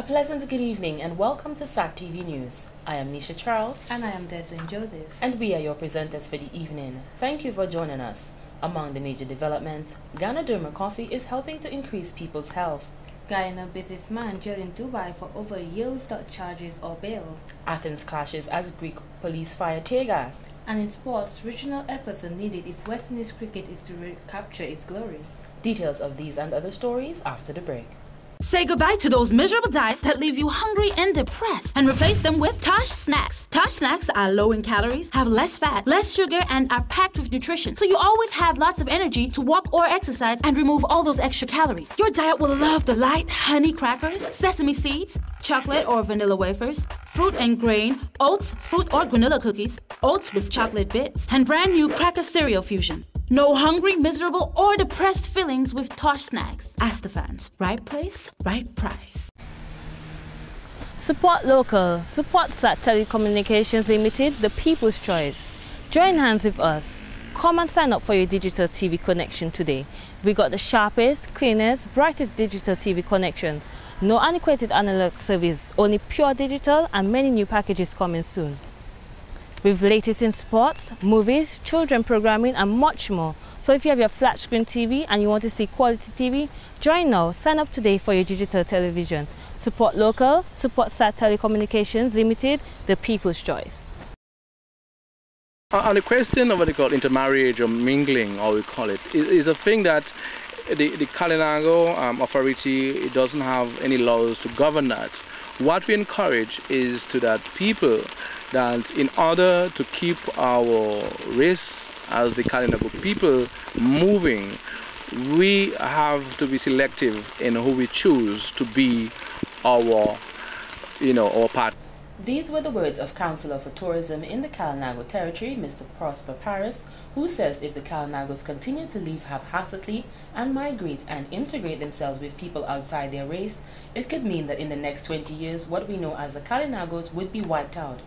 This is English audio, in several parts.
pleasant good evening and welcome to SAT TV News. I am Nisha Charles. And I am Desmond Joseph. And we are your presenters for the evening. Thank you for joining us. Among the major developments, Ghana Derma Coffee is helping to increase people's health. Guyana businessman jailed in Dubai for over a year without charges or bail. Athens clashes as Greek police fire tear gas. And in sports, regional efforts are needed if West Indies cricket is to recapture its glory. Details of these and other stories after the break. Say goodbye to those miserable diets that leave you hungry and depressed and replace them with Tosh Snacks. Tosh Snacks are low in calories, have less fat, less sugar, and are packed with nutrition. So you always have lots of energy to walk or exercise and remove all those extra calories. Your diet will love the light honey crackers, sesame seeds, chocolate or vanilla wafers, fruit and grain, oats, fruit or granola cookies, oats with chocolate bits, and brand new cracker cereal fusion. No hungry, miserable, or depressed feelings with Tosh Snacks. Ask the fans. Right place, right price. Support local. Support SAT Telecommunications Limited, the people's choice. Join hands with us. Come and sign up for your digital TV connection today. We got the sharpest, cleanest, brightest digital TV connection. No antiquated analog service, only pure digital and many new packages coming soon. With latest in sports, movies, children programming and much more. So if you have your flat screen TV and you want to see quality TV, join now. Sign up today for your digital television. Support local, support SAT Telecommunications Limited, the people's choice. On the question of what they call intermarriage or mingling, or we call it, is a thing that the Kalinago authority doesn't have any laws to govern that. What we encourage is to that people that in order to keep our race as the Kalinago people moving, we have to be selective in who we choose to be our partner. These were the words of Councillor for Tourism in the Kalinago territory, Mr. Prosper Paris, who says if the Kalinagos continue to live haphazardly and migrate and integrate themselves with people outside their race, it could mean that in the next 20 years, what we know as the Kalinagos would be wiped out.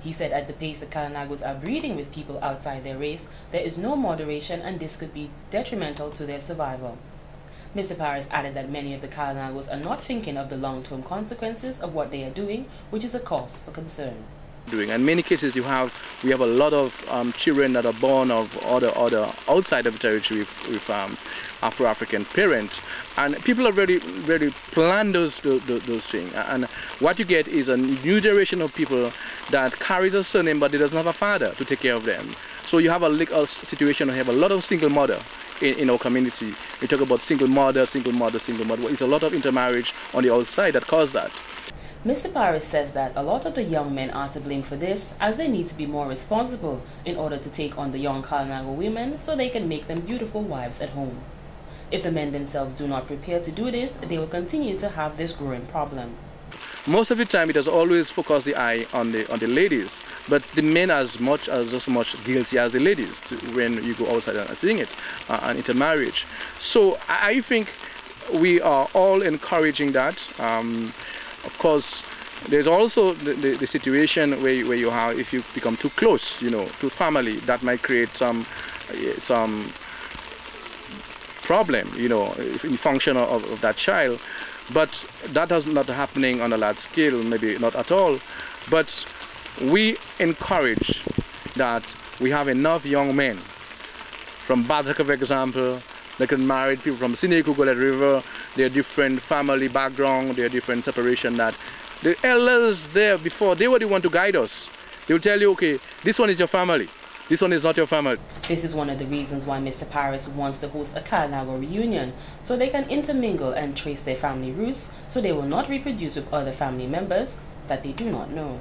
He said at the pace the Kalinagos are breeding with people outside their race, there is no moderation and this could be detrimental to their survival. Mr. Paris added that many of the Kalinagos are not thinking of the long-term consequences of what they are doing, which is a cause for concern. In many cases, we have a lot of children that are born of other outside of the territory with Afro-African parents, and people are very plan those things. And what you get is a new generation of people that carries a surname, but they doesn't have a father to take care of them. So you have a situation where you have a lot of single mother in our community. We talk about single mother. It's a lot of intermarriage on the outside that caused that. Mr. Paris says that a lot of the young men are to blame for this, as they need to be more responsible in order to take on the young Kalinago women so they can make them beautiful wives at home. If the men themselves do not prepare to do this, they will continue to have this growing problem. Most of the time, it has always focused the eye on the ladies, but the men are just as much guilty as the ladies when you go outside and doing it, and intermarriage. So I think we are all encouraging that. Of course, there's also the situation where you have, if you become too close, to family, that might create some problem, in function of that child. But that is not happening on a large scale, maybe not at all. But we encourage that we have enough young men. From Badrika, for example, they can marry people from Sineku, Golet River. They are different family background, they are different separation. That the elders there before, they were the one to guide us. They will tell you, okay, this one is your family. This one is not your family. This is one of the reasons why Mr. Paris wants to host a Kalinago reunion, so they can intermingle and trace their family roots, so they will not reproduce with other family members that they do not know.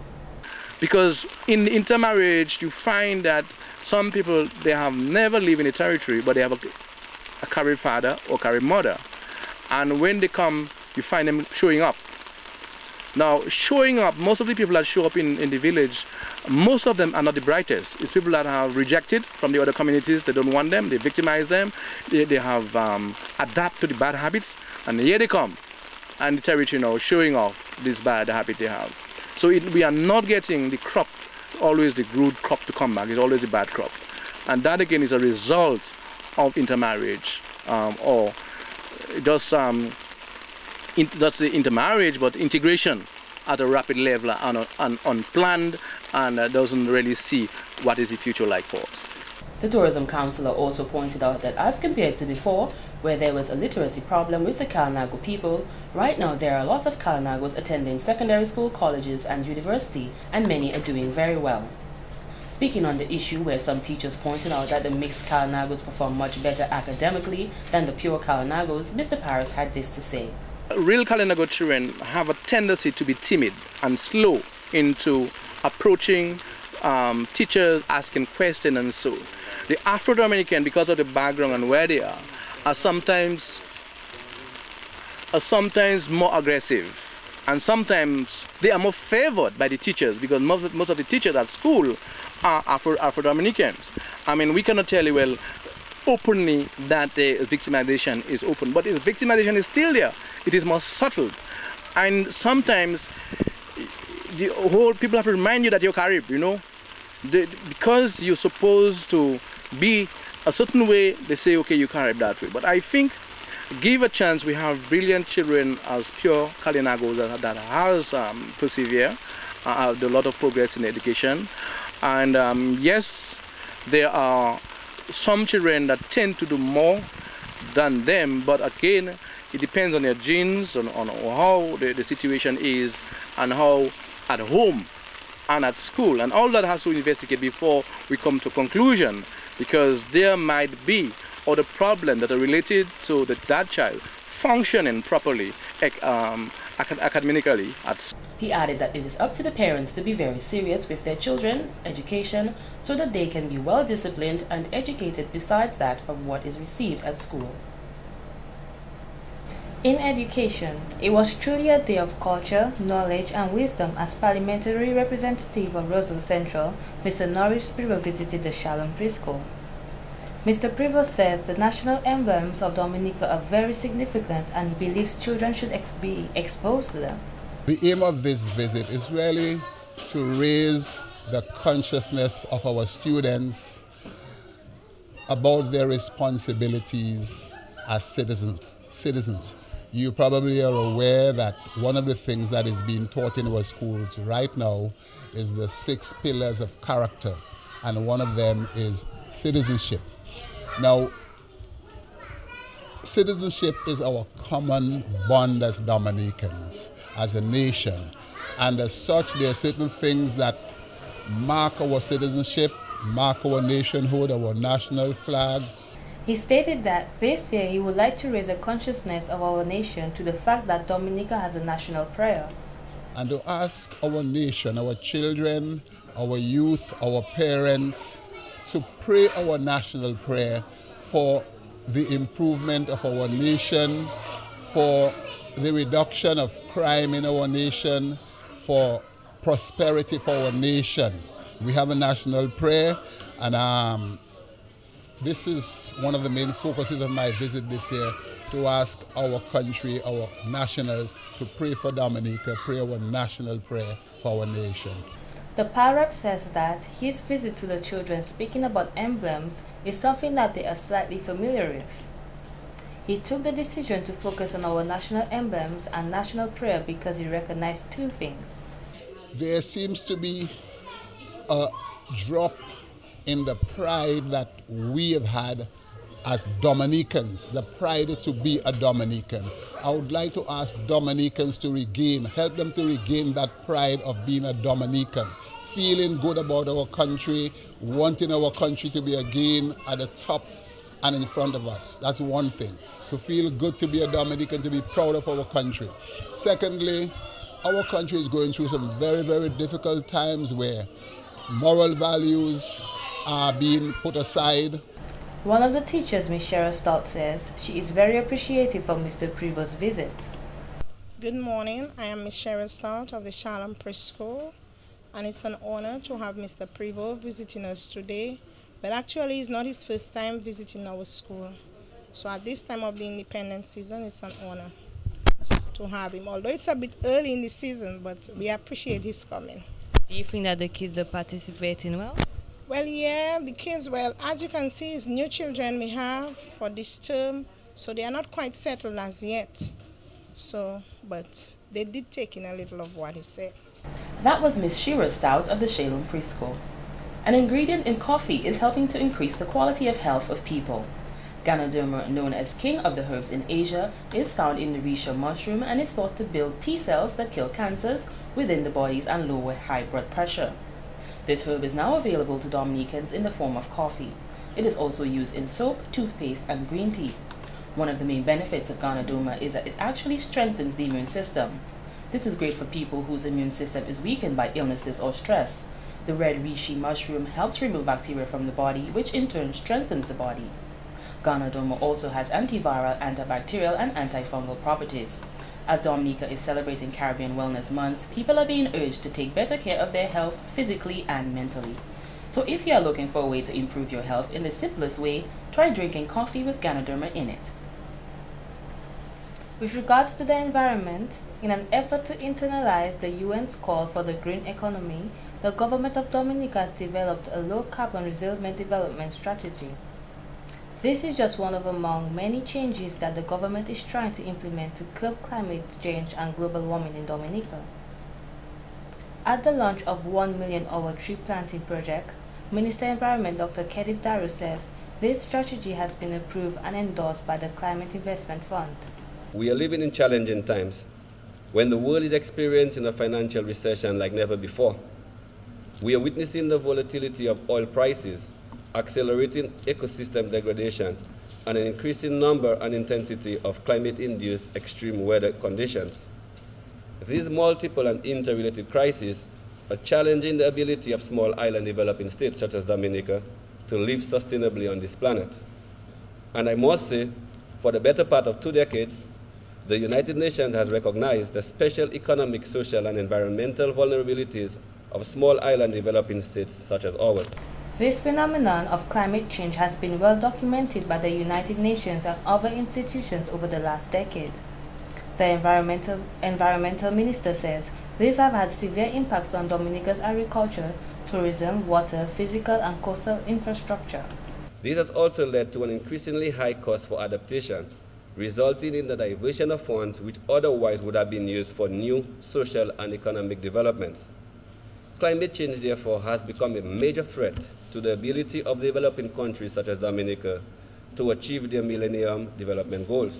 Because in intermarriage, you find that some people, they have never lived in a territory, but they have a carried father or carried mother. And when they come, you find them showing up. Now, showing up, most of the people that show up in the village, most of them are not the brightest. It's people that are rejected from the other communities. They don't want them, they victimize them, they have adapted to the bad habits, and here they come. And the territory showing off this bad habit they have. So we are not getting the crop, always the good crop to come back, it's always the bad crop. And that again is a result of intermarriage, or just that's the intermarriage, but integration at a rapid level and unplanned, and doesn't really see what is the future like for us. The tourism councillor also pointed out that as compared to before, where there was a literacy problem with the Kalinago people, right now there are lots of Kalinagos attending secondary school, colleges and university, and many are doing very well. Speaking on the issue where some teachers pointed out that the mixed Kalinagos perform much better academically than the pure Kalinagos, Mr. Paris had this to say. Real Kalinago children have a tendency to be timid and slow into approaching teachers, asking questions and so. The Afro-Dominican, because of the background and where they are sometimes more aggressive, and sometimes they are more favored by the teachers because most of the teachers at school are Afro-Dominicans. I mean, we cannot tell you, well, openly that victimization is open, but victimization is still there. It is more subtle, and sometimes the whole people have to remind you that you're Carib, you know, because you're supposed to be a certain way. They say, okay, you Carib that way. But I think, give a chance. We have brilliant children as pure Kalinagos that has persevered, have a lot of progress in education, and yes, there are some children that tend to do more than them, but again, it depends on their genes, on how the situation is, and how at home and at school, and all that has to investigate before we come to a conclusion, because there might be other problems that are related to that child functioning properly academically at school. He added that it is up to the parents to be very serious with their children's education so that they can be well disciplined and educated besides that of what is received at school. In education, it was truly a day of culture, knowledge and wisdom as parliamentary representative of Roseau Central, Mr. Norris Prevost visited the Shalom Preschool. Mr. Prevost says the national emblems of Dominica are very significant and he believes children should be exposed to them. The aim of this visit is really to raise the consciousness of our students about their responsibilities as citizens. You probably are aware that one of the things that is being taught in our schools right now is the 6 pillars of character, and one of them is citizenship. Now, citizenship is our common bond as Dominicans, as a nation, and as such there are certain things that mark our citizenship, mark our nationhood, our national flag. He stated that this year he would like to raise the consciousness of our nation to the fact that Dominica has a national prayer. And to ask our nation, our children, our youth, our parents, to pray our national prayer for the improvement of our nation, for the reduction of crime in our nation, for prosperity for our nation. We have a national prayer, and this is one of the main focuses of my visit this year, to ask our country, our nationals, to pray for Dominica, pray our national prayer for our nation. The Parrot says that his visit to the children speaking about emblems is something that they are slightly familiar with. He took the decision to focus on our national emblems and national prayer because he recognized 2 things. There seems to be a drop in the pride that we have had as Dominicans, the pride to be a Dominican. I would like to ask Dominicans to help them to regain that pride of being a Dominican, feeling good about our country, wanting our country to be again at the top and in front of us. That's one thing, to feel good to be a Dominican, to be proud of our country. Secondly, our country is going through some very, very difficult times where moral values are being put aside. One of the teachers, Ms. Cheryl Stout, says she is very appreciative of Mr. Prevost's visit. Good morning, I am Ms. Cheryl Stout of the Shalom Preschool, and it's an honor to have Mr. Prevost visiting us today, but actually it's not his first time visiting our school. So at this time of the independence season, it's an honor to have him, although it's a bit early in the season, but we appreciate his coming. Do you think that the kids are participating well? Well, yeah, the kids, well, as you can see, it's new children we have for this term, so they are not quite settled as yet. So, but they did take in a little of what he said. That was Miss Shira Stout of the Shalom Preschool. An ingredient in coffee is helping to increase the quality of health of people. Ganoderma, known as king of the herbs in Asia, is found in the reishi mushroom and is thought to build T cells that kill cancers within the bodies and lower high blood pressure. This herb is now available to Dominicans in the form of coffee. It is also used in soap, toothpaste, and green tea. One of the main benefits of Ganoderma is that it actually strengthens the immune system. This is great for people whose immune system is weakened by illnesses or stress. The red reishi mushroom helps remove bacteria from the body, which in turn strengthens the body. Ganoderma also has antiviral, antibacterial, and antifungal properties. As Dominica is celebrating Caribbean Wellness Month, people are being urged to take better care of their health physically and mentally. So if you are looking for a way to improve your health in the simplest way, try drinking coffee with Ganoderma in it. With regards to the environment, in an effort to internalize the UN's call for the green economy, the government of Dominica has developed a low-carbon resilient development strategy. This is just one of among many changes that the government is trying to implement to curb climate change and global warming in Dominica. At the launch of 1 million hour tree planting project, Minister of Environment Dr. Kedib Daru says this strategy has been approved and endorsed by the Climate Investment Fund. We are living in challenging times when the world is experiencing a financial recession like never before. We are witnessing the volatility of oil prices, accelerating ecosystem degradation, and an increasing number and intensity of climate-induced extreme weather conditions. These multiple and interrelated crises are challenging the ability of small island developing states such as Dominica to live sustainably on this planet. And I must say, for the better part of 2 decades, the United Nations has recognized the special economic, social, and environmental vulnerabilities of small island developing states such as ours. This phenomenon of climate change has been well documented by the United Nations and other institutions over the last decade. The environmental minister says these have had severe impacts on Dominica's agriculture, tourism, water, physical and coastal infrastructure. This has also led to an increasingly high cost for adaptation, resulting in the diversion of funds which otherwise would have been used for new social and economic developments. Climate change, therefore, has become a major threat to the ability of developing countries such as Dominica to achieve their Millennium Development Goals.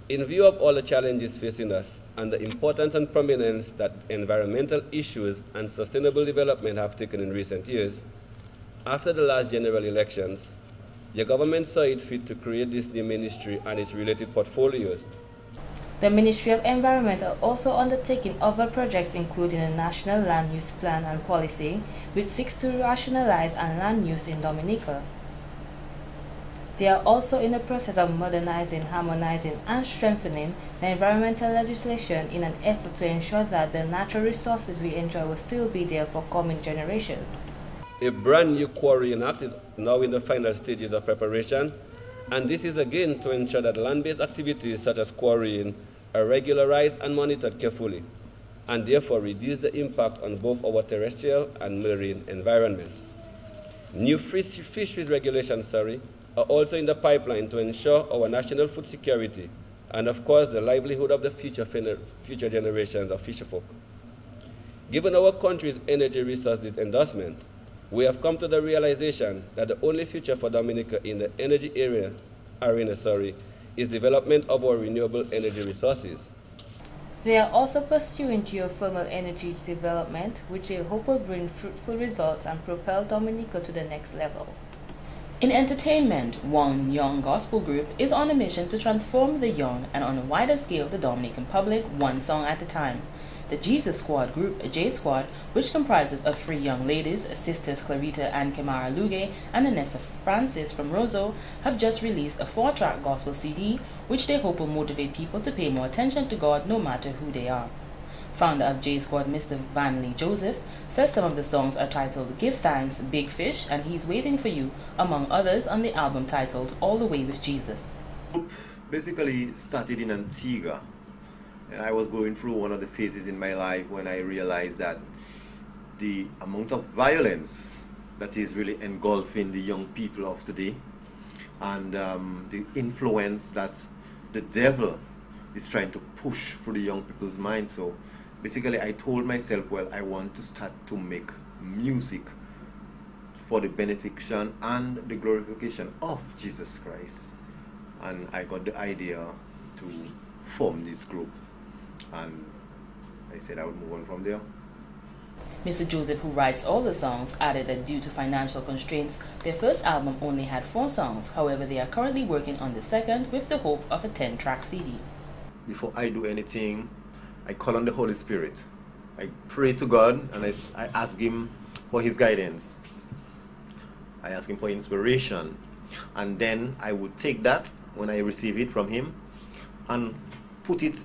In view of all the challenges facing us and the importance and prominence that environmental issues and sustainable development have taken in recent years, after the last general elections, your government saw it fit to create this new ministry and its related portfolios. The Ministry of Environment are also undertaking other projects including a National Land Use Plan and Policy, which seeks to rationalize land use in Dominica. They are also in the process of modernizing, harmonizing, and strengthening the environmental legislation in an effort to ensure that the natural resources we enjoy will still be there for coming generations. A brand new Quarrying Act is now in the final stages of preparation, and this is again to ensure that land-based activities such as quarrying are regularized and monitored carefully, and therefore reduce the impact on both our terrestrial and marine environment. New fisheries regulations are also in the pipeline to ensure our national food security and, of course, the livelihood of the future generations of fisherfolk. Given our country's energy resources endorsement, we have come to the realization that the only future for Dominica in the energy arena is development of our renewable energy resources. They are also pursuing geothermal energy development, which they hope will bring fruitful results and propel Dominica to the next level. In entertainment, one young gospel group is on a mission to transform the young and on a wider scale the Dominican public one song at a time. The Jesus Squad group, J Squad, which comprises of 3 young ladies, Sisters Clarita and Kamara Luge and Anessa Francis from Roseau, have just released a 4-track gospel CD, which they hope will motivate people to pay more attention to God no matter who they are. Founder of J Squad, Mr. Vanley Joseph, says some of the songs are titled Give Thanks, Big Fish, and He's Waiting for You, among others on the album titled All the Way with Jesus. Basically started in Antigua. And I was going through one of the phases in my life when I realized that the amount of violence that is really engulfing the young people of today and the influence that the devil is trying to push through the young people's minds. So basically I told myself, well, I want to start to make music for the benefaction and the glorification of Jesus Christ. And I got the idea to form this group, and I said I would move on from there. Mr. Joseph, who writes all the songs, added that due to financial constraints, their first album only had 4 songs. However, they are currently working on the second with the hope of a 10-track CD. Before I do anything, I call on the Holy Spirit. I pray to God and I ask Him for His guidance. I ask Him for inspiration. And then I would take that, when I receive it from Him, and put it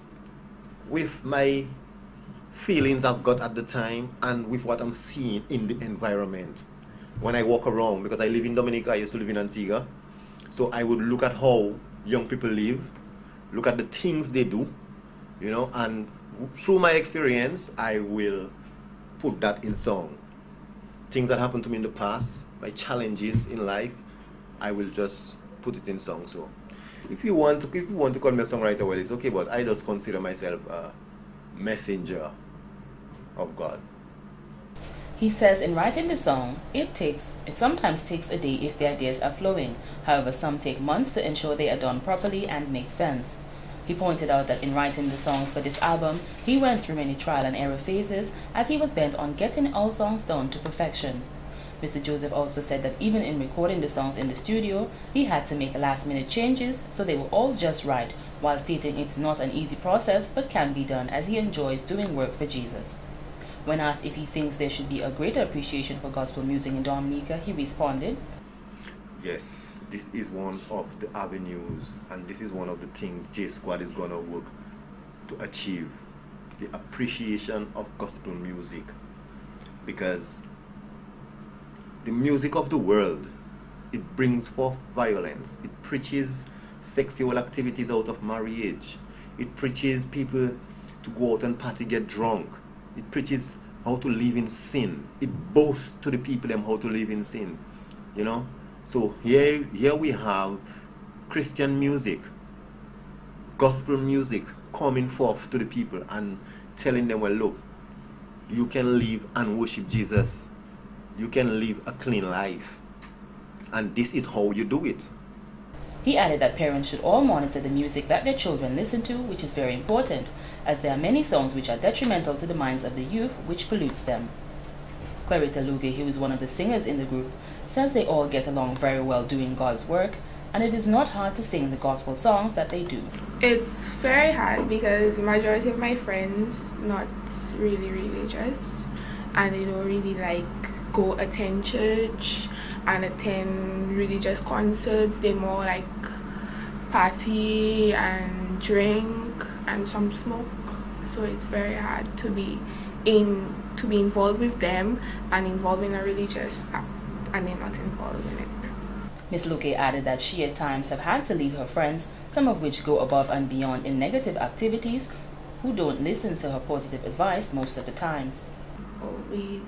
with my feelings I've got at the time and with what I'm seeing in the environment. When I walk around, because I live in Dominica, I used to live in Antigua, so I would look at how young people live, look at the things they do, you know, and through my experience, I will put that in song. Things that happened to me in the past, my challenges in life, I will just put it in song. So if you want to call me a songwriter, well, it's okay, but I just consider myself a messenger of God. He says in writing the song, it sometimes takes a day if the ideas are flowing. However, some take months to ensure they are done properly and make sense. He pointed out that in writing the songs for this album, he went through many trial and error phases as he was bent on getting all songs done to perfection. Mr. Joseph also said that even in recording the songs in the studio, he had to make last-minute changes so they were all just right, while stating it's not an easy process but can be done as he enjoys doing work for Jesus. When asked if he thinks there should be a greater appreciation for gospel music in Dominica, he responded, yes, this is one of the avenues and this is one of the things J Squad is going to work to achieve, the appreciation of gospel music, because the music of the world, it brings forth violence, it preaches sexual activities out of marriage, it preaches people to go out and party, get drunk, it preaches how to live in sin, it boasts to the people them how to live in sin, you know. So here we have Christian music, gospel music coming forth to the people and telling them, well, look, you can live and worship Jesus, you can live a clean life, and this is how you do it. He added that parents should all monitor the music that their children listen to, which is very important, as there are many songs which are detrimental to the minds of the youth, which pollutes them. Clarita Luge, who is one of the singers in the group, says they all get along very well doing God's work, and it is not hard to sing the gospel songs that they do. It's very hard because the majority of my friends not really religious, and they don't really like go attend church and attend religious concerts. They more like party and drink and some smoke. So it's very hard to be involved with them and involved in a religious act, and they're not involved in it. Ms. Luque added that she at times have had to leave her friends, some of which go above and beyond in negative activities, who don't listen to her positive advice most of the times. Oh, we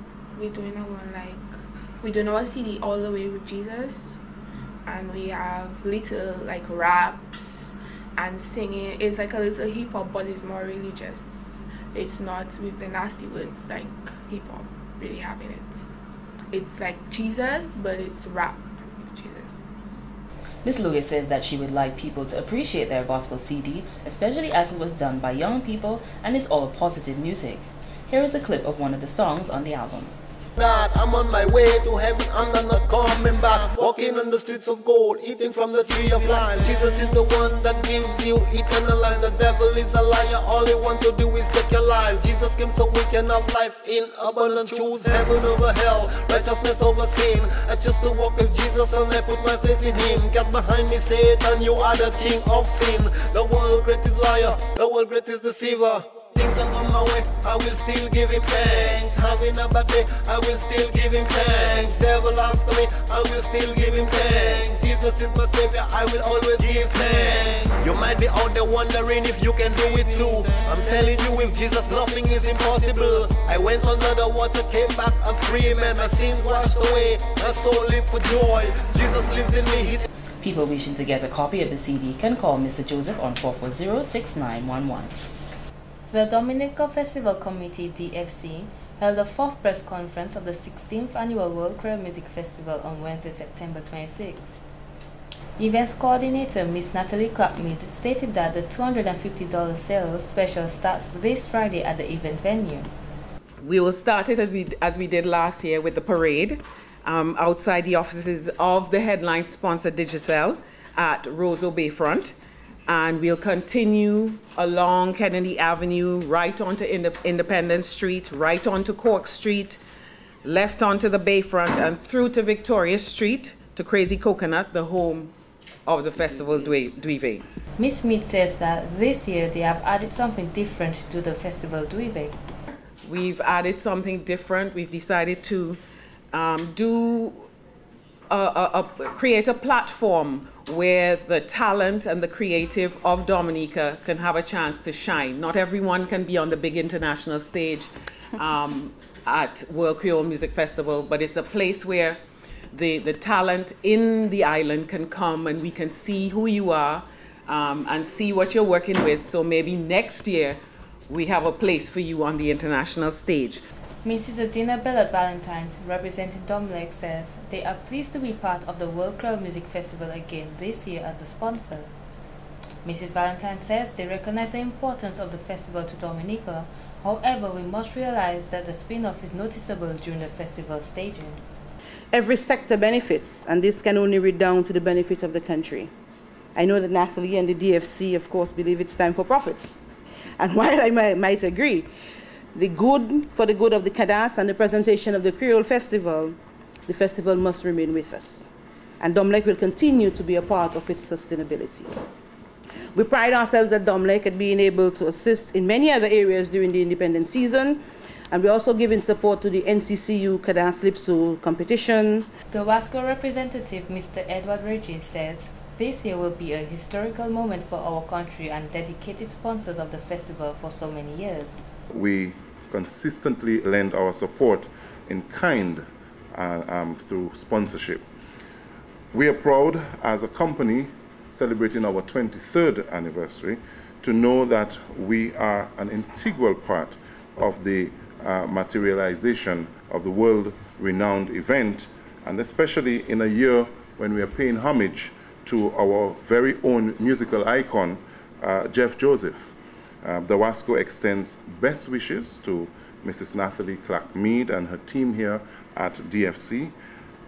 doing we doing our CD All the Way with Jesus, and we have little like raps and singing. It's like a little hip hop, but it's more religious. It's not with the nasty words like hip hop really having it. It's like Jesus, but it's rap with Jesus. Ms. Lugue says that she would like people to appreciate their gospel CD, especially as it was done by young people and is all positive music. Here is a clip of one of the songs on the album. God, I'm on my way to heaven and I'm not coming back. Walking on the streets of gold, eating from the tree of life. Jesus is the one that gives you eternal life. The devil is a liar, all he wants to do is take your life. Jesus came so we can have life in abundance. Choose heaven over hell, righteousness over sin. I choose to walk with Jesus and I put my faith in him. Get behind me, Satan, you are the king of sin. The world greatest liar, the world greatest deceiver. Things are on my way, I will still give him thanks. Having a bad day, I will still give him thanks. Devil after me, I will still give him thanks. Jesus is my savior, I will always give thanks. You might be out there wondering if you can do it too. I'm telling you, with Jesus nothing is impossible. I went under the water, came back a free man. My sins washed away, my soul lived for joy. Jesus lives in me. People wishing to get a copy of the CD can call Mr. Joseph on 440-6911. The Dominica Festival Committee, DFC, held the 4th press conference of the 16th Annual World Creole Music Festival on Wednesday, September 26. Events coordinator Ms. Natalie Clapmead stated that the $250 sales special starts this Friday at the event venue. We will start it as we did last year with the parade outside the offices of the headline sponsor Digicel at Roseau Bayfront. And we'll continue along Kennedy Avenue, right onto Independence Street, right onto Cork Street, left onto the Bayfront, and through to Victoria Street to Crazy Coconut, the home of the Festival Duive. Ms. Smith says that this year they have added something different to the Festival Duive. We've added something different. We've decided to create a platform where the talent and the creative of Dominica can have a chance to shine. Not everyone can be on the big international stage at World Creole Music Festival, but it's a place where the talent in the island can come and we can see who you are and see what you're working with. So maybe next year we have a place for you on the international stage. Mrs. Adina Bellot Valentine, representing Domlec, says they are pleased to be part of the World Creole Music Festival again this year as a sponsor. Mrs. Valentine says they recognize the importance of the festival to Dominica. However, we must realize that the spin-off is noticeable during the festival staging. Every sector benefits, and this can only redound to the benefit of the country. I know that Natalie and the DFC, of course, believe it's time for profits. And while I might agree, for the good of the Cadas and the presentation of the Creole Festival, the festival must remain with us. And Domlec will continue to be a part of its sustainability. We pride ourselves at Domlec at being able to assist in many other areas during the independent season, and we're also giving support to the NCCU Cadas Lipso competition. The WASCO representative, Mr. Edward Regis, says this year will be a historical moment for our country and dedicated sponsors of the festival for so many years. We consistently lend our support in kind through sponsorship. We are proud as a company celebrating our 23rd anniversary to know that we are an integral part of the materialization of the world-renowned event, and especially in a year when we are paying homage to our very own musical icon, Jeff Joseph. The WASCO extends best wishes to Mrs. Natalie Clapmead and her team here at DFC,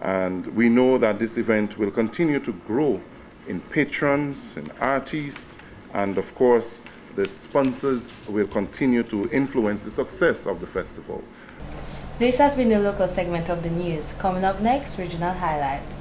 and we know that this event will continue to grow in patrons, in artists, and of course the sponsors will continue to influence the success of the festival. This has been the local segment of the news. Coming up next, regional highlights.